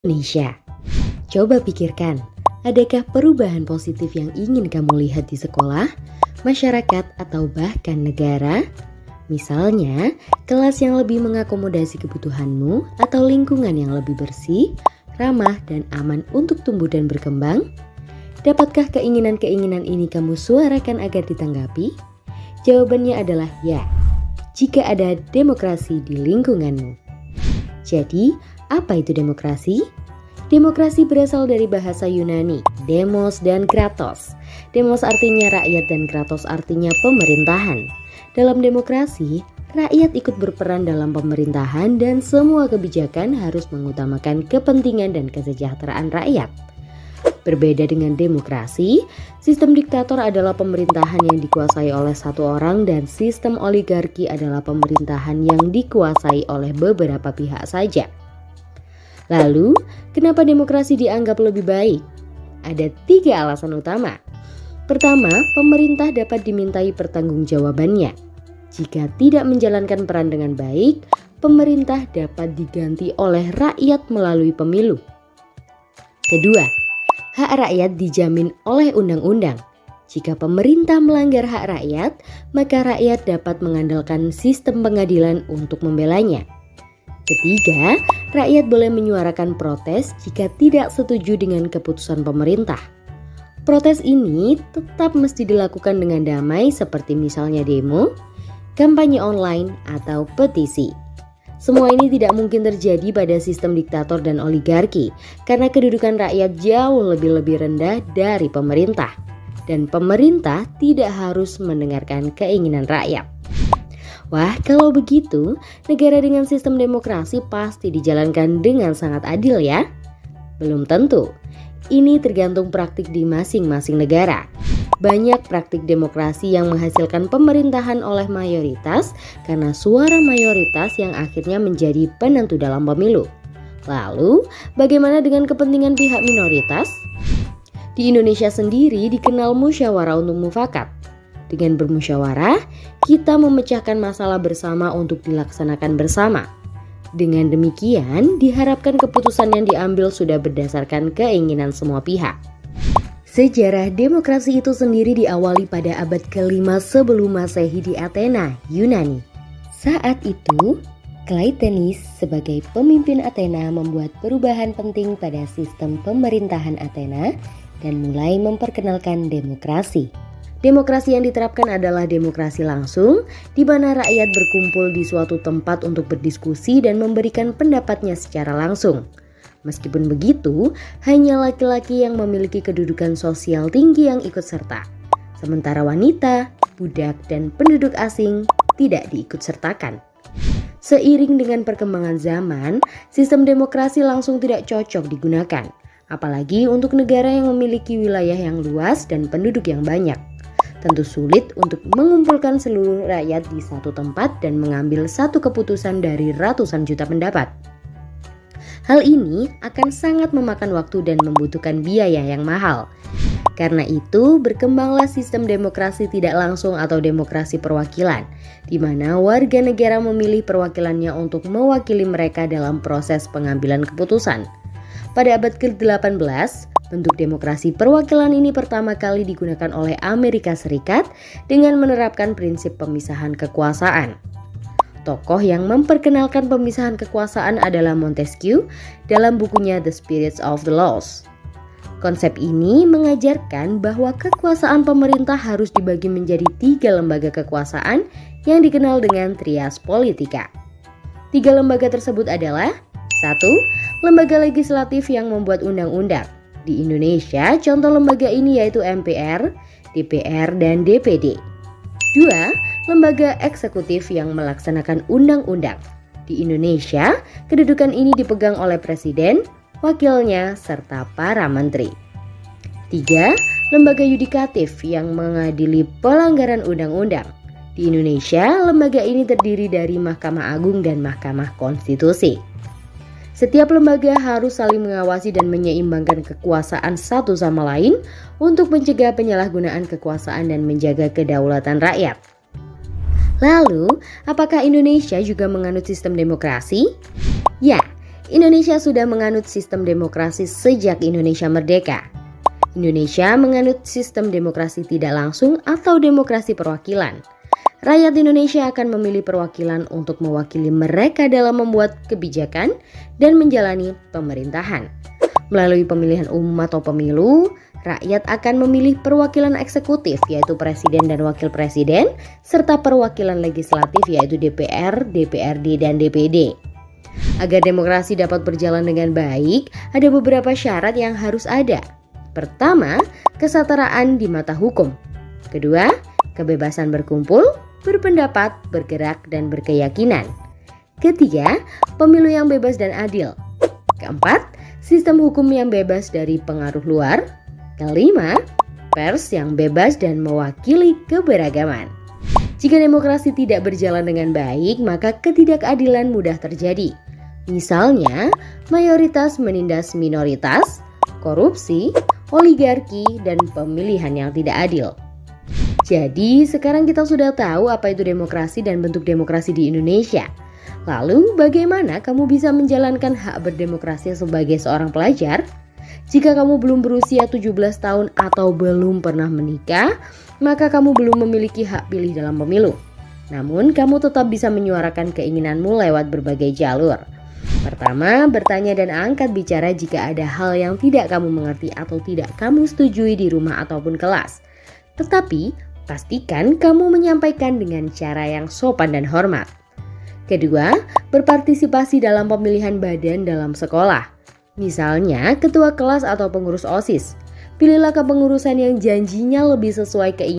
Indonesia. Coba pikirkan, adakah perubahan positif yang ingin kamu lihat di sekolah, masyarakat, atau bahkan negara? Misalnya, kelas yang lebih mengakomodasi kebutuhanmu atau lingkungan yang lebih bersih, ramah, dan aman untuk tumbuh dan berkembang? Dapatkah keinginan-keinginan ini kamu suarakan agar ditanggapi? Jawabannya adalah ya, jika ada demokrasi di lingkunganmu. Jadi, apa itu demokrasi? Demokrasi berasal dari bahasa Yunani, demos dan kratos. Demos artinya rakyat dan kratos artinya pemerintahan. Dalam demokrasi, rakyat ikut berperan dalam pemerintahan dan semua kebijakan harus mengutamakan kepentingan dan kesejahteraan rakyat. Berbeda dengan demokrasi, sistem diktator adalah pemerintahan yang dikuasai oleh satu orang dan sistem oligarki adalah pemerintahan yang dikuasai oleh beberapa pihak saja. Lalu, kenapa demokrasi dianggap lebih baik? Ada 3 alasan utama. Pertama, pemerintah dapat dimintai pertanggungjawabannya. Jika tidak menjalankan peran dengan baik, pemerintah dapat diganti oleh rakyat melalui pemilu. Kedua, hak rakyat dijamin oleh undang-undang. Jika pemerintah melanggar hak rakyat, maka rakyat dapat mengandalkan sistem pengadilan untuk membelanya. Ketiga, rakyat boleh menyuarakan protes jika tidak setuju dengan keputusan pemerintah. Protes ini tetap mesti dilakukan dengan damai seperti misalnya demo, kampanye online, atau petisi. Semua ini tidak mungkin terjadi pada sistem diktator dan oligarki karena kedudukan rakyat jauh lebih rendah dari pemerintah. Dan pemerintah tidak harus mendengarkan keinginan rakyat. Wah, kalau begitu, negara dengan sistem demokrasi pasti dijalankan dengan sangat adil ya? Belum tentu. Ini tergantung praktik di masing-masing negara. Banyak praktik demokrasi yang menghasilkan pemerintahan oleh mayoritas karena suara mayoritas yang akhirnya menjadi penentu dalam pemilu. Lalu, bagaimana dengan kepentingan pihak minoritas? Di Indonesia sendiri dikenal musyawarah untuk mufakat. Dengan bermusyawarah, kita memecahkan masalah bersama untuk dilaksanakan bersama. Dengan demikian, diharapkan keputusan yang diambil sudah berdasarkan keinginan semua pihak. Sejarah demokrasi itu sendiri diawali pada abad ke-5 sebelum Masehi di Athena, Yunani. Saat itu, Cleisthenes sebagai pemimpin Athena membuat perubahan penting pada sistem pemerintahan Athena dan mulai memperkenalkan demokrasi. Demokrasi yang diterapkan adalah demokrasi langsung, di mana rakyat berkumpul di suatu tempat untuk berdiskusi dan memberikan pendapatnya secara langsung. Meskipun begitu, hanya laki-laki yang memiliki kedudukan sosial tinggi yang ikut serta. Sementara wanita, budak, dan penduduk asing tidak diikut sertakan. Seiring dengan perkembangan zaman, sistem demokrasi langsung tidak cocok digunakan. Apalagi untuk negara yang memiliki wilayah yang luas dan penduduk yang banyak. Tentu sulit untuk mengumpulkan seluruh rakyat di satu tempat dan mengambil satu keputusan dari ratusan juta pendapat. Hal ini akan sangat memakan waktu dan membutuhkan biaya yang mahal. Karena itu, berkembanglah sistem demokrasi tidak langsung atau demokrasi perwakilan, di mana warga negara memilih perwakilannya untuk mewakili mereka dalam proses pengambilan keputusan. Pada abad ke-18, bentuk demokrasi perwakilan ini pertama kali digunakan oleh Amerika Serikat dengan menerapkan prinsip pemisahan kekuasaan. Tokoh yang memperkenalkan pemisahan kekuasaan adalah Montesquieu dalam bukunya The Spirits of the Laws. Konsep ini mengajarkan bahwa kekuasaan pemerintah harus dibagi menjadi 3 lembaga kekuasaan yang dikenal dengan trias politika. 3 lembaga tersebut adalah 1. Lembaga legislatif yang membuat undang-undang. Di Indonesia, contoh lembaga ini yaitu MPR, DPR, dan DPD. 2. Lembaga eksekutif yang melaksanakan undang-undang. Di Indonesia, kedudukan ini dipegang oleh presiden, wakilnya, serta para menteri. 3. Lembaga yudikatif yang mengadili pelanggaran undang-undang. Di Indonesia, lembaga ini terdiri dari Mahkamah Agung dan Mahkamah Konstitusi. Setiap lembaga harus saling mengawasi dan menyeimbangkan kekuasaan satu sama lain untuk mencegah penyalahgunaan kekuasaan dan menjaga kedaulatan rakyat. Lalu, apakah Indonesia juga menganut sistem demokrasi? Ya, Indonesia sudah menganut sistem demokrasi sejak Indonesia merdeka. Indonesia menganut sistem demokrasi tidak langsung atau demokrasi perwakilan. Rakyat Indonesia akan memilih perwakilan untuk mewakili mereka dalam membuat kebijakan dan menjalani pemerintahan. Melalui pemilihan umum atau pemilu, rakyat akan memilih perwakilan eksekutif yaitu presiden dan wakil presiden, serta perwakilan legislatif yaitu DPR, DPRD, dan DPD. Agar demokrasi dapat berjalan dengan baik, ada beberapa syarat yang harus ada. Pertama, kesetaraan di mata hukum. Kedua, kebebasan berkumpul, berpendapat, bergerak, dan berkeyakinan. Ketiga, pemilu yang bebas dan adil. Keempat, sistem hukum yang bebas dari pengaruh luar. Kelima, pers yang bebas dan mewakili keberagaman. Jika demokrasi tidak berjalan dengan baik, maka ketidakadilan mudah terjadi. Misalnya, mayoritas menindas minoritas, korupsi, oligarki, dan pemilihan yang tidak adil. Jadi, sekarang kita sudah tahu apa itu demokrasi dan bentuk demokrasi di Indonesia. Lalu, bagaimana kamu bisa menjalankan hak berdemokrasi sebagai seorang pelajar? Jika kamu belum berusia 17 tahun atau belum pernah menikah, maka kamu belum memiliki hak pilih dalam pemilu. Namun, kamu tetap bisa menyuarakan keinginanmu lewat berbagai jalur. Pertama, bertanya dan angkat bicara jika ada hal yang tidak kamu mengerti atau tidak kamu setujui di rumah ataupun kelas. Tetapi, pastikan kamu menyampaikan dengan cara yang sopan dan hormat. Kedua, berpartisipasi dalam pemilihan badan dalam sekolah. Misalnya, ketua kelas atau pengurus OSIS. Pilihlah kepengurusan yang janjinya lebih sesuai keinginan